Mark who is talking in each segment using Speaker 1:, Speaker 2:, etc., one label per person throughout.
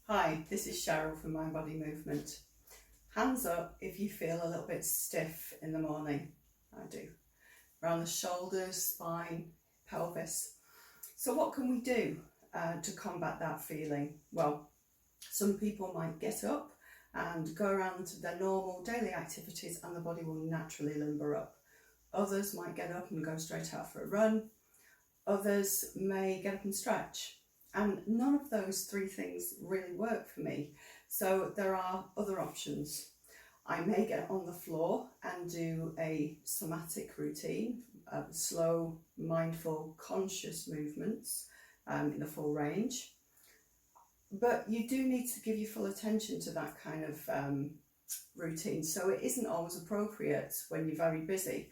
Speaker 1: Hi, this is Cheryl from Mind Body Movement. Hands up if you feel a little bit stiff in the morning. I do. Around the shoulders, spine, pelvis. So what can we do to combat that feeling? Well, some people might get up and go around their normal daily activities and the body will naturally limber up. Others might get up and go straight out for a run. Others may get up and stretch. And none of those three things really work for me. So there are other options. I may get on the floor and do a somatic routine, slow, mindful, conscious movements in the full range. But you do need to give your full attention to that kind of routine. So it isn't always appropriate when you're very busy.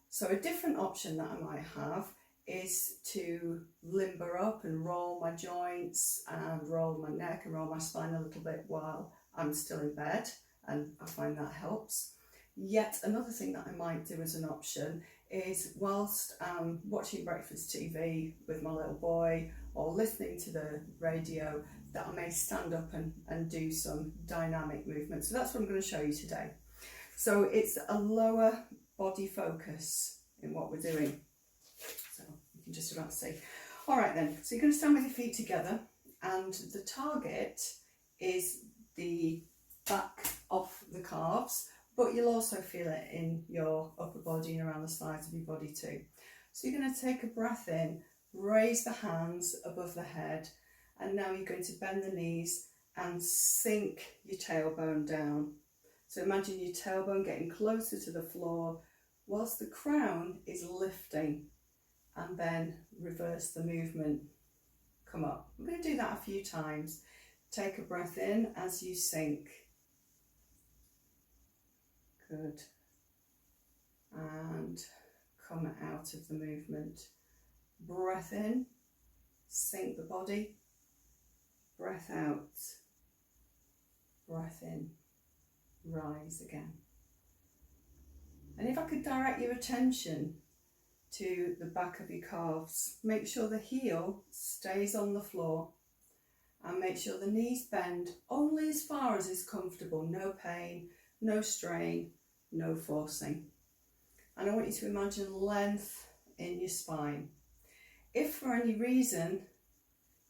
Speaker 1: So a different option that I might have is to limber up and roll my joints and roll my neck and roll my spine a little bit while I'm still in bed, and I find that helps. Yet another thing that I might do as an option is whilst I'm watching breakfast TV with my little boy or listening to the radio, that I may stand up and do some dynamic movement. So that's what I'm going to show you today. So it's a lower body focus in what we're doing. So you can just about see. All right then, so you're going to stand with your feet together and the target is the back of the calves, but you'll also feel it in your upper body and around the sides of your body too. So you're going to take a breath in, raise the hands above the head, and now you're going to bend the knees and sink your tailbone down. So imagine your tailbone getting closer to the floor whilst the crown is lifting, and then reverse the movement, come up. We're going to do that a few times. Take a breath in as you sink. Good. And come out of the movement. Breath in, sink the body. Breath out, breath in, rise again. And if I could direct your attention to the back of your calves, make sure the heel stays on the floor and make sure the knees bend only as far as is comfortable. No pain, no strain, no forcing. And I want you to imagine length in your spine. If for any reason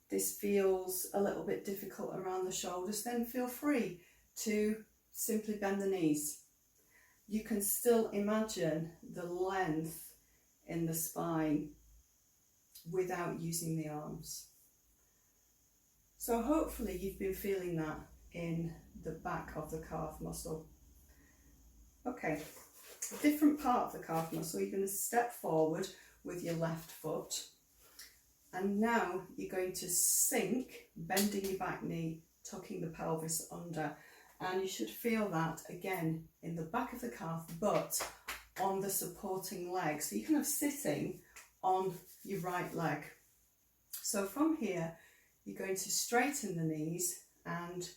Speaker 1: this feels a little bit difficult around the shoulders, then feel free to simply bend the knees. You can still imagine the length in the spine without using the arms. So hopefully you've been feeling that in the back of the calf muscle. Okay, a different part of the calf muscle, you're going to step forward with your left foot. And now you're going to sink, bending your back knee, tucking the pelvis under. And you should feel that again in the back of the calf, but on the supporting leg. So you're kind of sitting on your right leg. So from here, you're going to straighten the knees and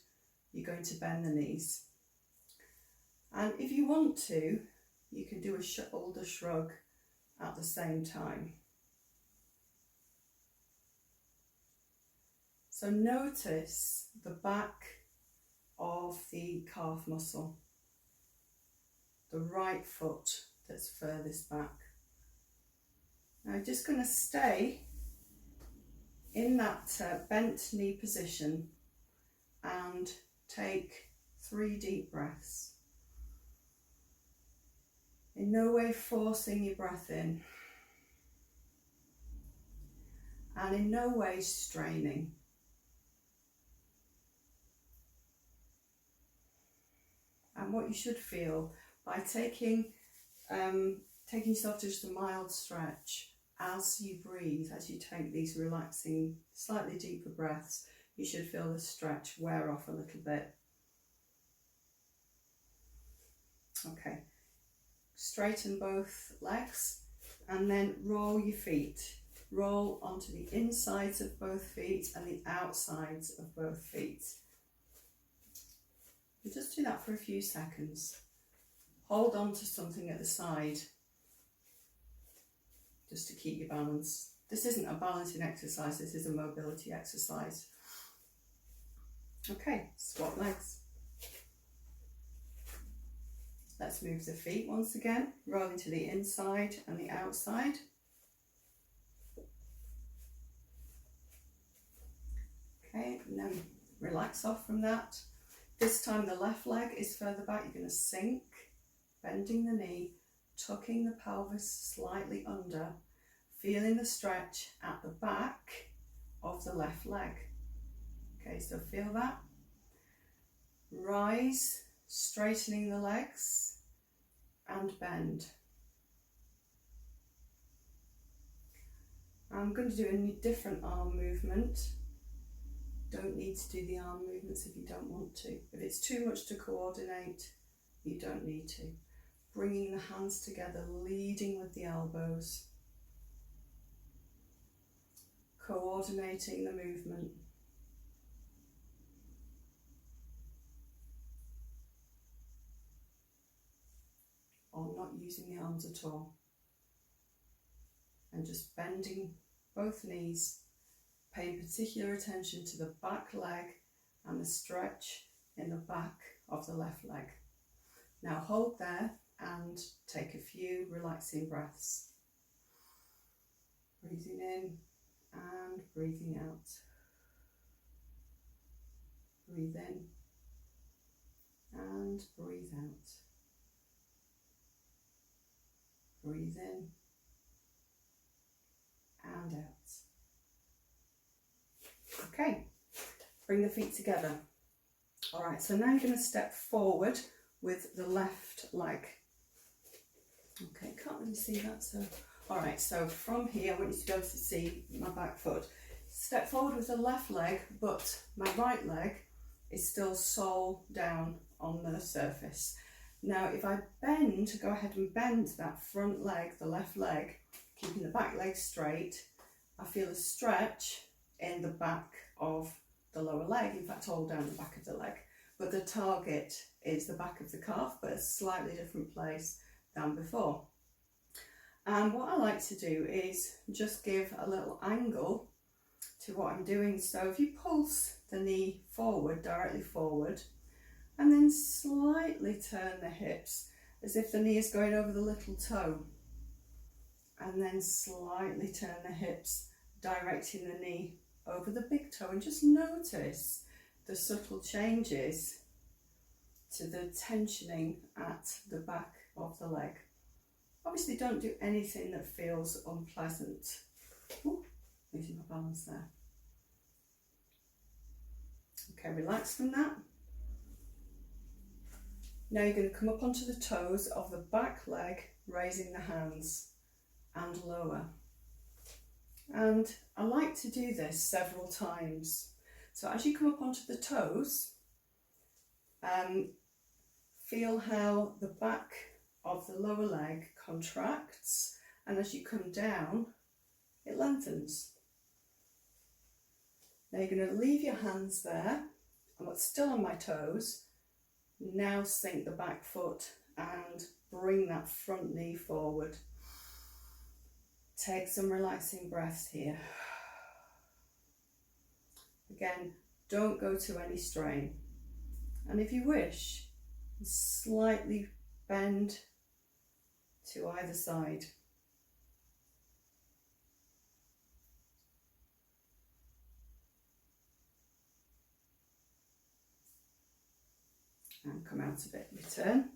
Speaker 1: you're going to bend the knees. And if you want to, you can do a shoulder shrug at the same time. So notice the back of the calf muscle, the right foot that's furthest back. Now I'm just going to stay in that bent knee position and take 3 deep breaths. In no way forcing your breath in, and in no way straining. And what you should feel by taking yourself to just a mild stretch as you breathe, as you take these relaxing, slightly deeper breaths, you should feel the stretch wear off a little bit. Okay, straighten both legs and then roll your feet. Roll onto the insides of both feet and the outsides of both feet. You just do that for a few seconds. Hold on to something at the side just to keep your balance. This isn't a balancing exercise, this is a mobility exercise. Okay, swap legs. Let's move the feet once again, rolling to the inside and the outside. Okay, and then relax off from that. This time the left leg is further back. You're going to sink, bending the knee, tucking the pelvis slightly under, feeling the stretch at the back of the left leg. Okay, so feel that. Rise, straightening the legs and bend. I'm going to do a different arm movement. Don't need to do the arm movements if you don't want to. If it's too much to coordinate, you don't need to. Bringing the hands together, leading with the elbows. Coordinating the movement. Or not using the arms at all. And just bending both knees, paying particular attention to the back leg and the stretch in the back of the left leg. Now hold there and take a few relaxing breaths. Breathing in and breathing out. Breathe in and breathe out. Breathe in and out. Okay, bring the feet together. All right, so now you're going to step forward with the left leg. Okay, can't really see that, so all right, so from here I want you to be able to see my back foot. Step forward with the left leg, but my right leg is still sole down on the surface. Now if I bend, go ahead and bend that front leg, the left leg, keeping the back leg straight, I feel a stretch in the back of the lower leg, in fact all down the back of the leg, but the target is the back of the calf, but a slightly different place than before. And what I like to do is just give a little angle to what I'm doing. So if you pulse the knee forward, directly forward, and then slightly turn the hips as if the knee is going over the little toe, and then slightly turn the hips, directing the knee over the big toe, and just notice the subtle changes to the tensioning at the back of the leg. Obviously don't do anything that feels unpleasant. Ooh, losing my balance there. Okay, relax from that. Now you're going to come up onto the toes of the back leg, raising the hands and lower. And I like to do this several times. So as you come up onto the toes, feel how the back of the lower leg contracts, and as you come down, it lengthens. Now you're going to leave your hands there. I'm still on my toes. Now sink the back foot and bring that front knee forward. Take some relaxing breaths here. Again, don't go to any strain. And if you wish, slightly bend to either side. And come out of it, return.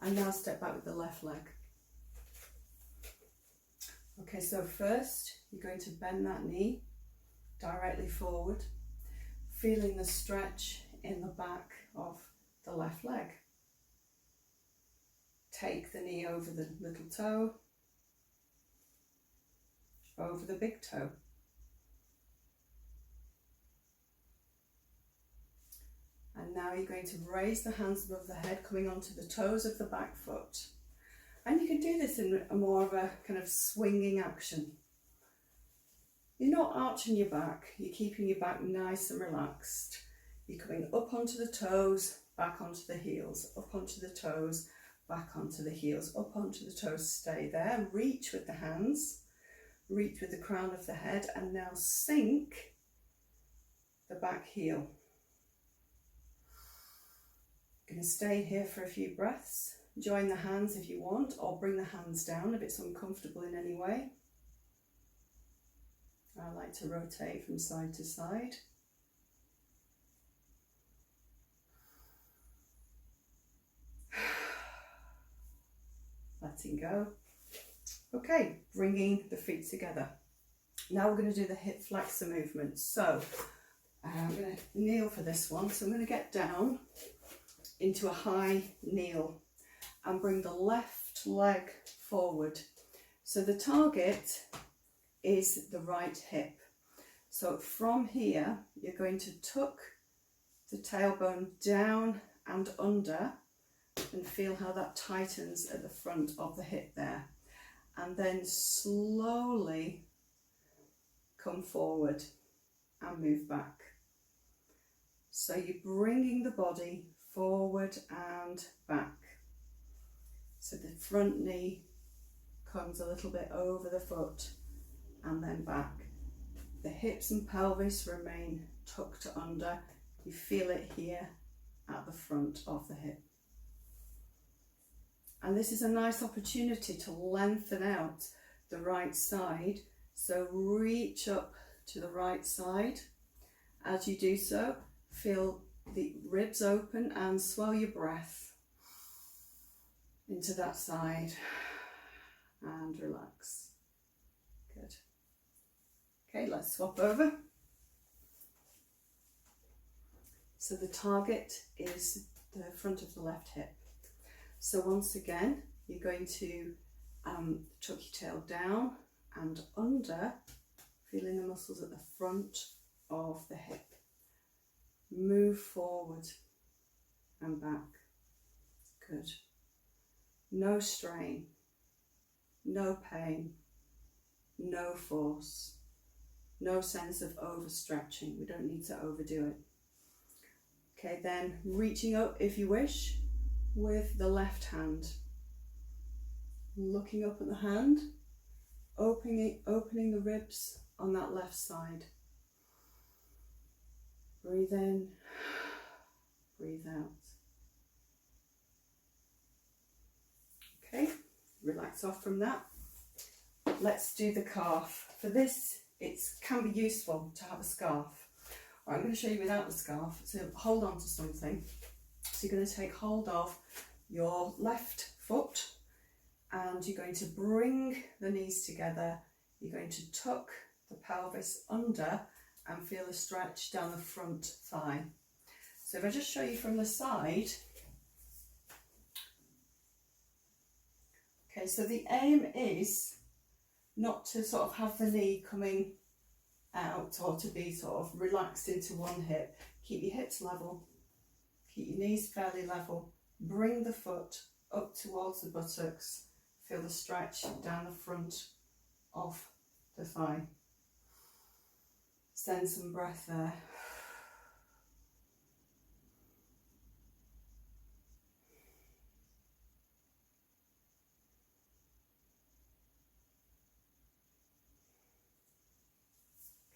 Speaker 1: And now step back with the left leg. Okay, so first you're going to bend that knee directly forward, feeling the stretch in the back of the left leg. Take the knee over the little toe, over the big toe. And now you're going to raise the hands above the head, coming onto the toes of the back foot. And you can do this in a more of a kind of swinging action. You're not arching your back, you're keeping your back nice and relaxed. You're coming up onto the toes, back onto the heels, up onto the toes, back onto the heels, up onto the toes, stay there. Reach with the hands, reach with the crown of the head, and now sink the back heel. Going to stay here for a few breaths. Join the hands if you want, or bring the hands down if it's uncomfortable in any way. I like to rotate from side to side. Letting go. Okay, bringing the feet together. Now we're going to do the hip flexor movement. So I'm going to kneel for this one. So I'm going to get down into a high kneel and bring the left leg forward. So the target is the right hip. So from here, you're going to tuck the tailbone down and under and feel how that tightens at the front of the hip there. And then slowly come forward and move back. So you're bringing the body forward and back. So the front knee comes a little bit over the foot and then back. The hips and pelvis remain tucked under. You feel it here at the front of the hip. And this is a nice opportunity to lengthen out the right side. So reach up to the right side. As you do so, feel the ribs open and swell your breath into that side and relax. Good. Okay, let's swap over. So the target is the front of the left hip. So once again, you're going to tuck your tail down and under, feeling the muscles at the front of the hip. Move forward and back. Good. No strain, no pain, no force, no sense of overstretching. We don't need to overdo it. Okay, then reaching up if you wish with the left hand. Looking up at the hand, opening the ribs on that left side. Breathe in, breathe out. Okay, relax off from that. Let's do the calf. For this, it can be useful to have a scarf. All right, I'm going to show you without the scarf. So hold on to something. So you're going to take hold of your left foot and you're going to bring the knees together. You're going to tuck the pelvis under and feel a stretch down the front thigh. So if I just show you from the side. Okay, so the aim is not to sort of have the knee coming out or to be sort of relaxed into one hip. Keep your hips level, keep your knees fairly level, bring the foot up towards the buttocks, feel the stretch down the front of the thigh. Send some breath there.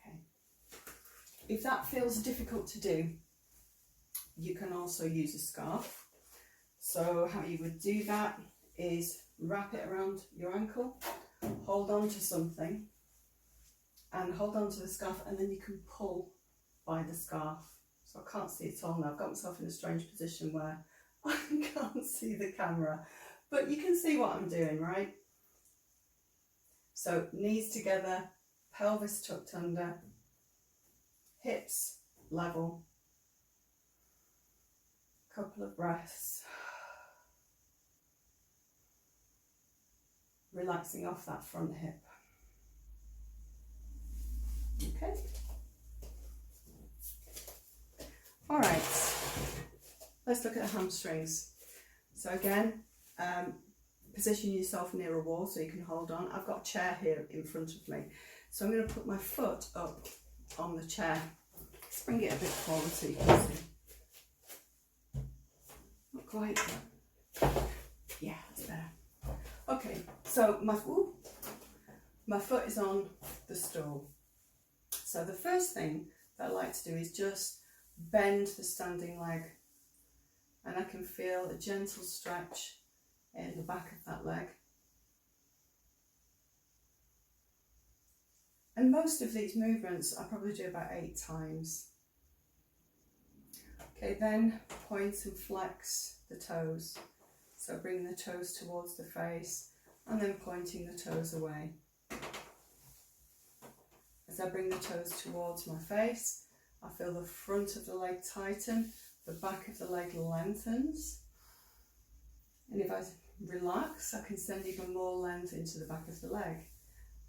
Speaker 1: Okay. If that feels difficult to do, you can also use a scarf. So how you would do that is wrap it around your ankle, hold on to something, and hold on to the scarf, and then you can pull by the scarf. So I can't see it all now. I've got myself in a strange position where I can't see the camera, but you can see what I'm doing, right? So knees together, pelvis tucked under, hips level. Couple of breaths. Relaxing off that front hip. Okay. All right. Let's look at the hamstrings. So again, position yourself near a wall so you can hold on. I've got a chair here in front of me. So I'm going to put my foot up on the chair. Let's bring it a bit forward so you can see. Not quite. Yeah, that's better. Okay, so my foot is on the stool. So the first thing that I like to do is just bend the standing leg and I can feel a gentle stretch in the back of that leg. And most of these movements I probably do about 8 times. Okay, then point and flex the toes. So bring the toes towards the face and then pointing the toes away. As I bring the toes towards my face, I feel the front of the leg tighten, the back of the leg lengthens. And if I relax, I can send even more length into the back of the leg.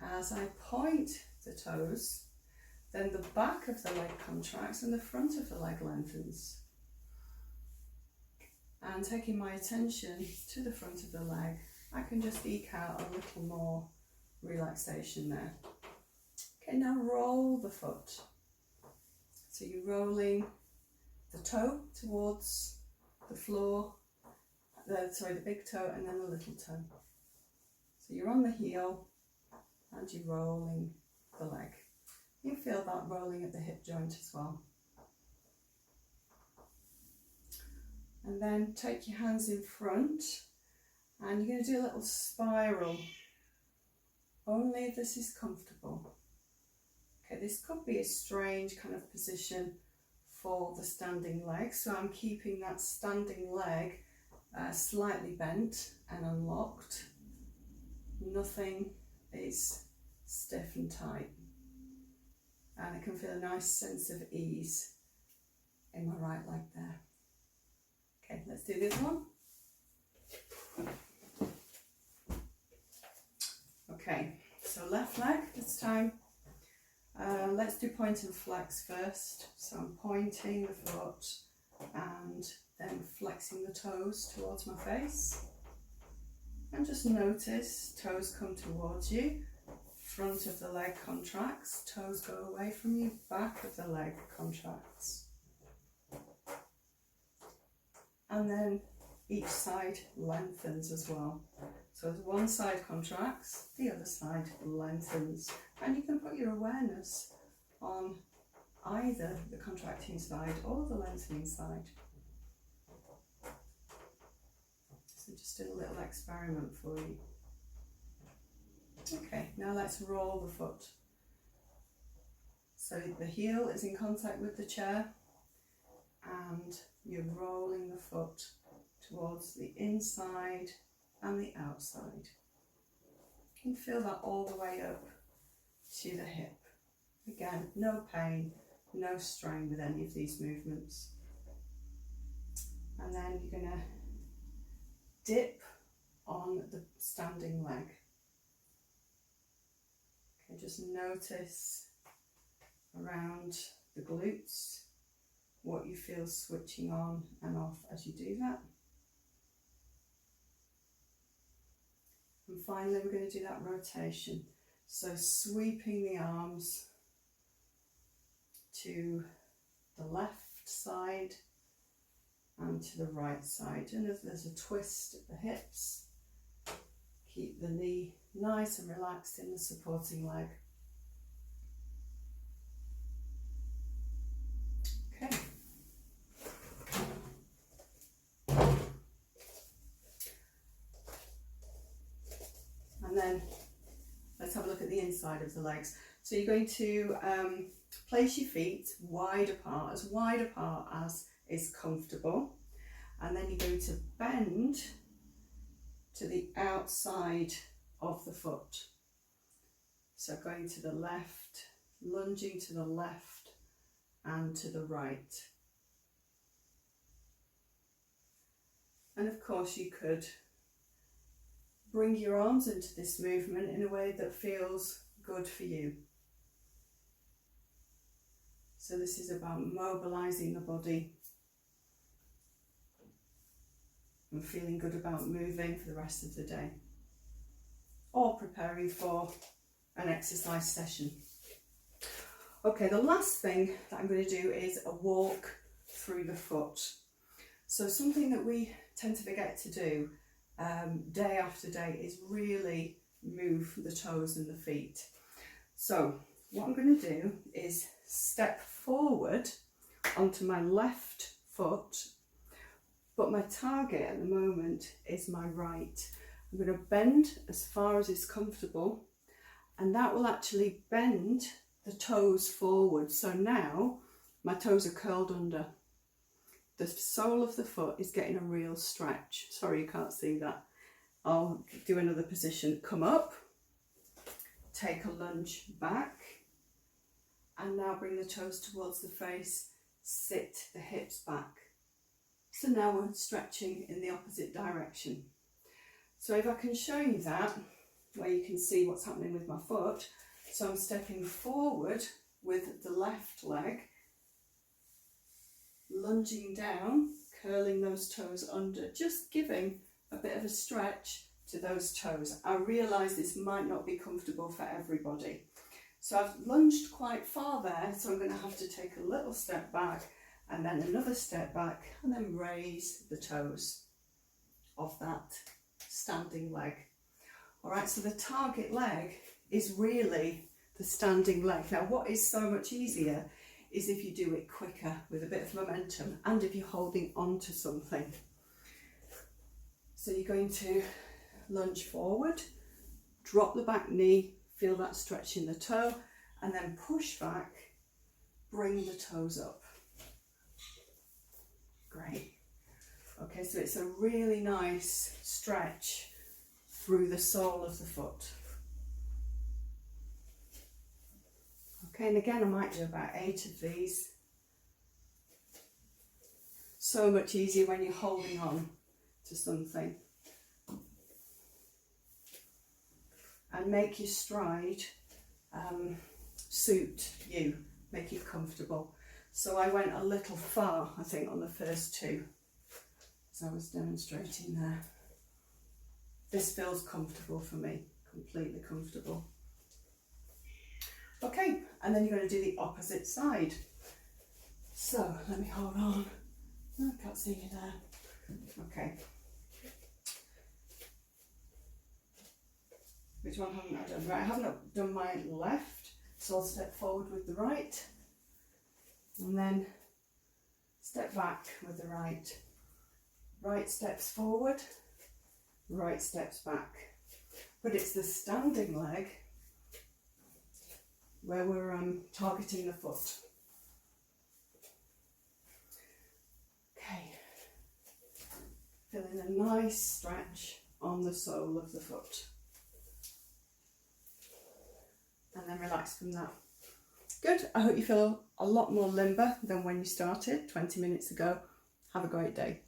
Speaker 1: As I point the toes, then the back of the leg contracts and the front of the leg lengthens. And taking my attention to the front of the leg, I can just eke out a little more relaxation there. Okay, now roll the foot. So you're rolling the toe towards the floor, the big toe and then the little toe. So you're on the heel and you're rolling the leg. You feel that rolling at the hip joint as well. And then take your hands in front and you're going to do a little spiral, only if this is comfortable. Okay, this could be a strange kind of position for the standing leg, so I'm keeping that standing leg slightly bent and unlocked. Nothing is stiff and tight. And I can feel a nice sense of ease in my right leg there. Okay, let's do this one. Okay, so left leg this time. Let's do point and flex first. So I'm pointing the foot and then flexing the toes towards my face. And just notice toes come towards you, front of the leg contracts, toes go away from you, back of the leg contracts. And then each side lengthens as well. So as one side contracts, the other side lengthens. And you can put your awareness on either the contracting side or the lengthening side. So just do a little experiment for you. Okay, now let's roll the foot. So the heel is in contact with the chair and you're rolling the foot towards the inside and the outside. You can feel that all the way up to the hip. Again, no pain, no strain with any of these movements. And then you're going to dip on the standing leg. Okay, just notice around the glutes what you feel switching on and off as you do that. And finally we're going to do that rotation. So sweeping the arms to the left side and to the right side. And if there's a twist at the hips, keep the knee nice and relaxed in the supporting leg. Okay. And then let's have a look at the inside of the legs. So you're going to place your feet wide apart as is comfortable. And then you're going to bend to the outside of the foot. So going to the left, lunging to the left and to the right. And of course you could bring your arms into this movement in a way that feels good for you. So this is about mobilizing the body and feeling good about moving for the rest of the day, or preparing for an exercise session. Okay, the last thing that I'm going to do is a walk through the foot. So something that we tend to forget to do day after day is really move the toes and the feet. So what I'm going to do is step forward onto my left foot, but my target at the moment is my right. I'm going to bend as far as is comfortable, and that will actually bend the toes forward. So now my toes are curled under. The sole of the foot is getting a real stretch. Sorry you can't see that. I'll do another position. Come up, take a lunge back, and now bring the toes towards the face, sit the hips back. So now we're stretching in the opposite direction. So if I can show you that, where you can see what's happening with my foot. So I'm stepping forward with the left leg, lunging down, curling those toes under, just giving a bit of a stretch to those toes. I realise this might not be comfortable for everybody. So I've lunged quite far there, so I'm going to have to take a little step back and then another step back and then raise the toes of that standing leg. All right, so the target leg is really the standing leg. Now, what is so much easier is if you do it quicker with a bit of momentum and if you're holding on to something. So you're going to lunge forward, drop the back knee, feel that stretch in the toe, and then push back, bring the toes up. Great. Okay, so it's a really nice stretch through the sole of the foot. Okay, and again I might do about 8 of these. So much easier when you're holding on to something. And make your stride suit you, make you comfortable. So I went a little far, I think, on the first 2, as I was demonstrating there. This feels comfortable for me, completely comfortable. Okay, and then you're going to do the opposite side. So let me hold on. Oh, I can't see you there. Okay. Which one haven't I done? Right, I haven't done my left, so I'll step forward with the right, and then step back with the right. Right steps forward, right steps back. But it's the standing leg where we're targeting the foot. Okay, feeling a nice stretch on the sole of the foot. And then relax from that. Good, I hope you feel a lot more limber than when you started 20 minutes ago. Have a great day.